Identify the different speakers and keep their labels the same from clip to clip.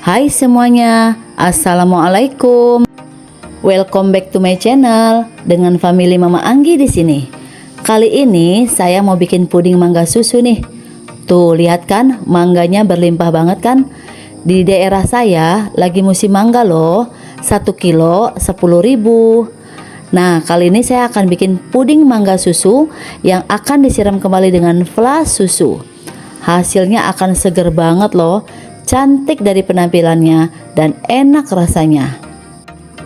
Speaker 1: Hai semuanya, Assalamualaikum. Welcome back to my channel dengan family Mama Anggi di sini. Kali ini saya mau bikin puding mangga susu nih. Tuh, lihat kan, mangganya berlimpah banget kan? Di daerah saya lagi musim mangga loh. 1 kilo 10.000. Nah, kali ini saya akan bikin puding mangga susu yang akan disiram kembali dengan flas susu. Hasilnya akan seger banget loh, cantik dari penampilannya dan enak rasanya.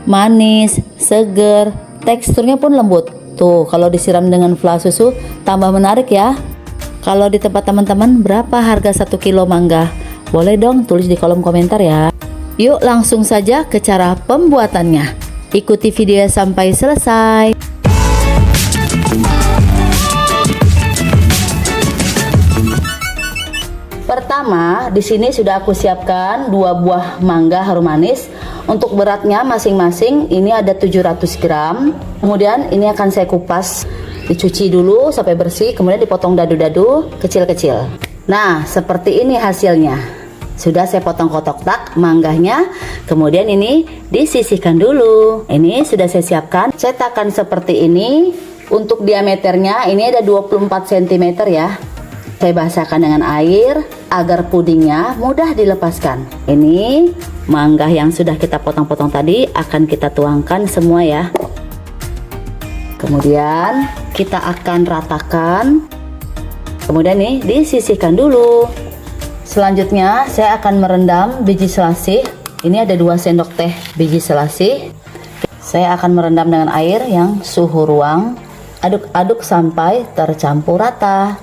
Speaker 1: Manis, seger, teksturnya pun lembut. Tuh, kalau disiram dengan flas susu tambah menarik ya. Kalau di tempat teman-teman berapa harga 1 kilo mangga? Boleh dong tulis di kolom komentar ya. Yuk langsung saja ke cara pembuatannya. Ikuti video sampai selesai. Pertama, di sini sudah aku siapkan 2 buah mangga harum manis. Untuk beratnya masing-masing ini ada 700 gram. Kemudian ini akan saya kupas, dicuci dulu sampai bersih, kemudian dipotong dadu-dadu kecil-kecil. Nah, seperti ini hasilnya. Sudah saya potong kotak-kotak mangganya. Kemudian ini disisihkan dulu. Ini sudah saya siapkan cetakan seperti ini. Untuk diameternya ini ada 24 cm ya. Saya basahkan dengan air agar pudingnya mudah dilepaskan. Ini mangga yang sudah kita potong-potong tadi akan kita tuangkan semua ya. Kemudian kita akan ratakan. Kemudian nih disisihkan dulu. Selanjutnya saya akan merendam biji selasih. Ini ada 2 sendok teh biji selasih. Saya akan merendam dengan air yang suhu ruang. Aduk-aduk sampai tercampur rata.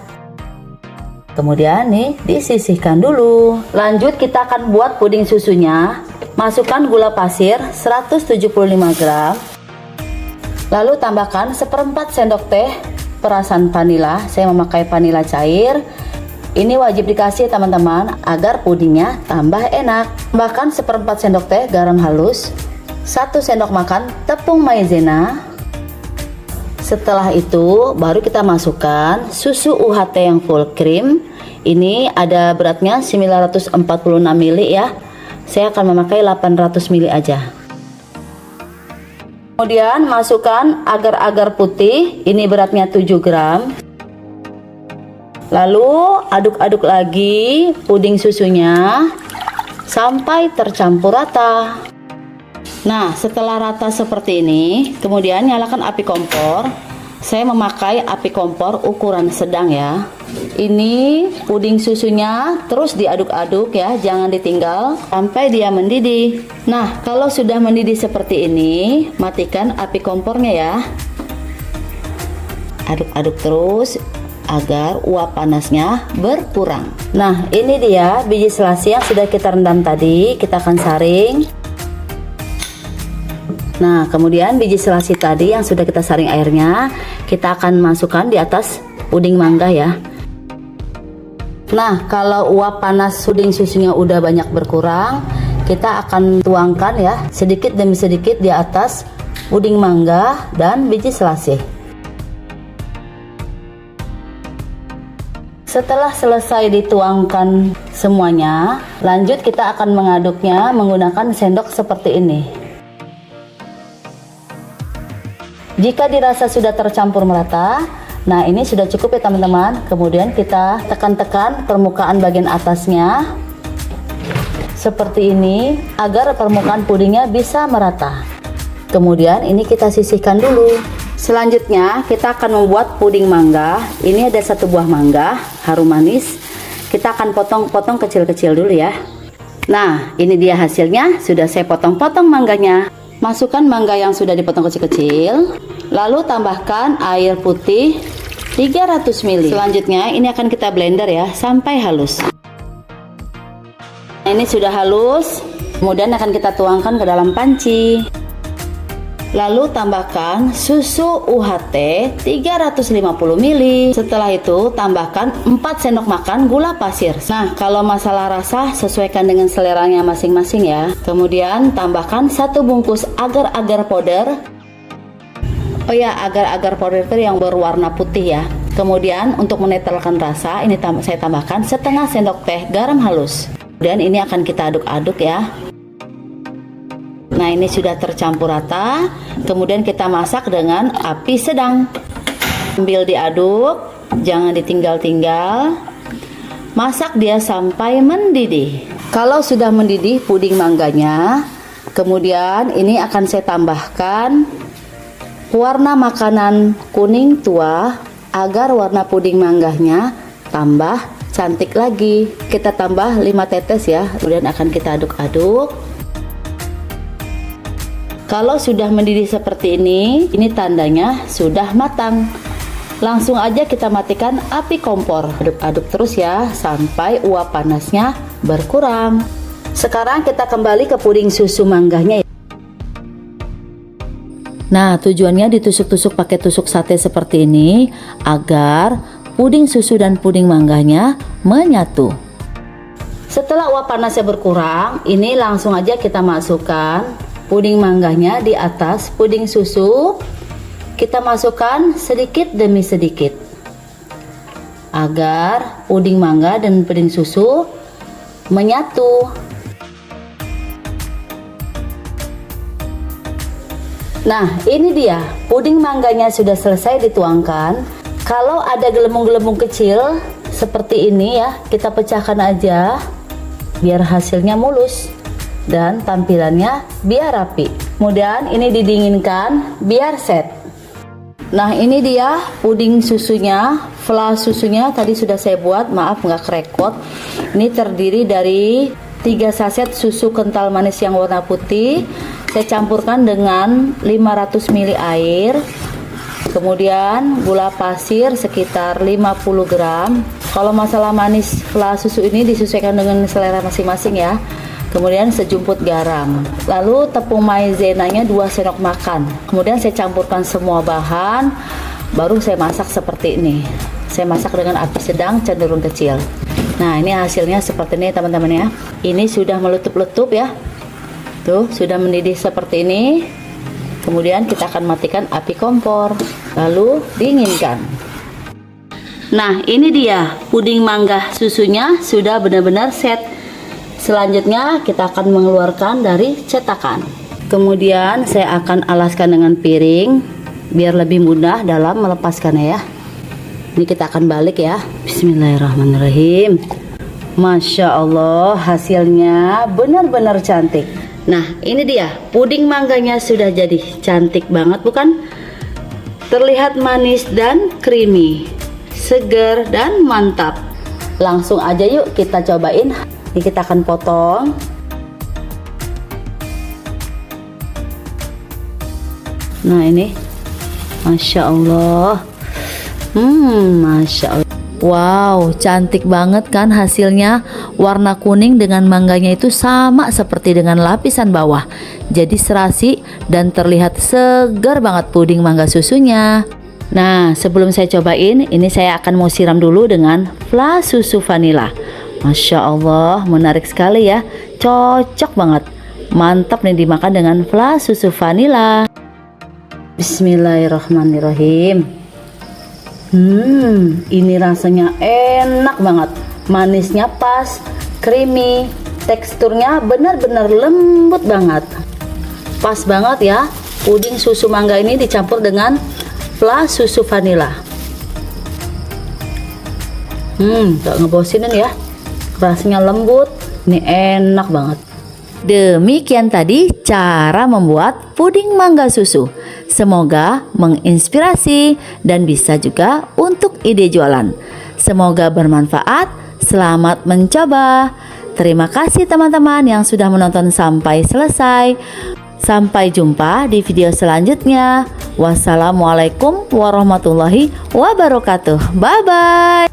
Speaker 1: Kemudian nih disisihkan dulu. Lanjut kita akan buat puding susunya. Masukkan gula pasir 175 gram. Lalu tambahkan 1/4 sendok teh perasan vanila. Saya memakai vanila cair. Ini wajib dikasih teman-teman agar pudingnya tambah enak. Tambahkan 1/4 sendok teh garam halus. 1 sendok makan tepung maizena. Setelah itu baru kita masukkan susu UHT yang full cream. Ini ada beratnya 946 ml ya. Saya akan memakai 800 ml aja. Kemudian masukkan agar-agar putih. Ini beratnya 7 gram. Lalu aduk-aduk lagi puding susunya sampai tercampur rata. Nah, setelah rata seperti ini, kemudian nyalakan api kompor. Saya memakai api kompor ukuran sedang ya. Ini puding susunya terus diaduk-aduk ya, jangan ditinggal sampai dia mendidih. Nah, kalau sudah mendidih seperti ini, matikan api kompornya ya. Aduk-aduk terus agar uap panasnya berkurang. Nah, ini dia biji selasih yang sudah kita rendam tadi, kita akan saring. Nah, kemudian biji selasih tadi yang sudah kita saring airnya, kita akan masukkan di atas puding mangga ya. Nah, kalau uap panas puding susunya udah banyak berkurang, kita akan tuangkan ya, sedikit demi sedikit di atas puding mangga dan biji selasih. Setelah selesai dituangkan semuanya, lanjut kita akan mengaduknya menggunakan sendok seperti ini. Jika dirasa sudah tercampur merata, nah ini sudah cukup ya teman-teman. Kemudian kita tekan-tekan permukaan bagian atasnya seperti ini agar permukaan pudingnya bisa merata. Kemudian ini kita sisihkan dulu. Selanjutnya kita akan membuat puding mangga. Ini ada 1 buah mangga harum manis. Kita akan potong-potong kecil-kecil dulu ya. Nah, ini dia hasilnya. Sudah saya potong-potong mangganya. Masukkan mangga yang sudah dipotong kecil-kecil. Lalu tambahkan air putih 300 ml. Selanjutnya ini akan kita blender ya sampai halus. Nah, ini sudah halus. Kemudian akan kita tuangkan ke dalam panci. Lalu tambahkan susu UHT 350 ml. Setelah itu tambahkan 4 sendok makan gula pasir. Nah, kalau masalah rasa sesuaikan dengan seleranya masing-masing ya. Kemudian tambahkan 1 bungkus agar-agar powder. Oh ya, agar-agar powder itu yang berwarna putih ya. Kemudian untuk menetralkan rasa, ini saya tambahkan setengah sendok teh garam halus. Dan ini akan kita aduk-aduk ya. Nah, ini sudah tercampur rata. Kemudian kita masak dengan api sedang. Sambil diaduk, jangan ditinggal-tinggal. Masak dia sampai mendidih. Kalau sudah mendidih puding mangganya, kemudian ini akan saya tambahkan warna makanan kuning tua agar warna puding mangganya tambah cantik lagi. Kita tambah 5 tetes ya, kemudian akan kita aduk-aduk. Kalau sudah mendidih seperti ini tandanya sudah matang. Langsung aja kita matikan api kompor. Aduk-aduk terus ya sampai uap panasnya berkurang. Sekarang kita kembali ke puding susu mangganya. Nah, tujuannya ditusuk-tusuk pakai tusuk sate seperti ini agar puding susu dan puding mangganya menyatu. Setelah uap panasnya berkurang, ini langsung aja kita masukkan puding mangganya di atas puding susu. Kita masukkan sedikit demi sedikit agar puding mangga dan puding susu menyatu. Nah, ini dia puding mangganya sudah selesai dituangkan. Kalau ada gelembung-gelembung kecil seperti ini ya, kita pecahkan aja biar hasilnya mulus dan tampilannya biar rapi. Kemudian ini didinginkan biar set. Nah, ini dia puding susunya, flas susunya tadi sudah saya buat, maaf nggak kerekot. Ini terdiri dari 3 saset susu kental manis yang warna putih. Saya campurkan dengan 500 ml air. Kemudian gula pasir sekitar 50 gram. Kalau masalah manis flas susu ini disesuaikan dengan selera masing-masing ya. Kemudian sejumput garam. Lalu tepung maizenanya 2 sendok makan. Kemudian saya campurkan semua bahan. Baru saya masak seperti ini. Saya masak dengan api sedang cenderung kecil. Nah, ini hasilnya seperti ini teman-teman ya. Ini sudah meletup-letup ya. Tuh, sudah mendidih seperti ini. Kemudian kita akan matikan api kompor, lalu dinginkan. Nah, ini dia puding mangga susunya sudah benar-benar set. Selanjutnya kita akan mengeluarkan dari cetakan. Kemudian saya akan alaskan dengan piring biar lebih mudah dalam melepaskannya ya. Ini kita akan balik ya. Bismillahirrahmanirrahim. Masya Allah, hasilnya benar-benar cantik. Nah, ini dia puding mangganya sudah jadi cantik banget bukan? Terlihat manis dan creamy, segar dan mantap. Langsung aja yuk kita cobain. Ini kita akan potong. Nah, ini Masya Allah. Masya Allah. Wow, cantik banget kan hasilnya. Warna kuning dengan mangganya itu sama seperti dengan lapisan bawah. Jadi serasi dan terlihat segar banget puding mangga susunya. Nah, sebelum saya cobain, ini saya akan mau siram dulu dengan flas susu vanila. Masya Allah, menarik sekali ya. Cocok banget. Mantap nih dimakan dengan flas susu vanila. Bismillahirrahmanirrahim. Ini rasanya enak banget. Manisnya pas, creamy, teksturnya benar-benar lembut banget. Pas banget ya. Puding susu mangga ini dicampur dengan flas susu vanila. Gak ngebosinin ya. Rasanya lembut, ini enak banget. Demikian tadi cara membuat puding mangga susu. Semoga menginspirasi dan bisa juga untuk ide jualan. Semoga bermanfaat. Selamat mencoba. Terima kasih teman-teman yang sudah menonton sampai selesai. Sampai jumpa di video selanjutnya. Wassalamualaikum warahmatullahi wabarakatuh. Bye bye.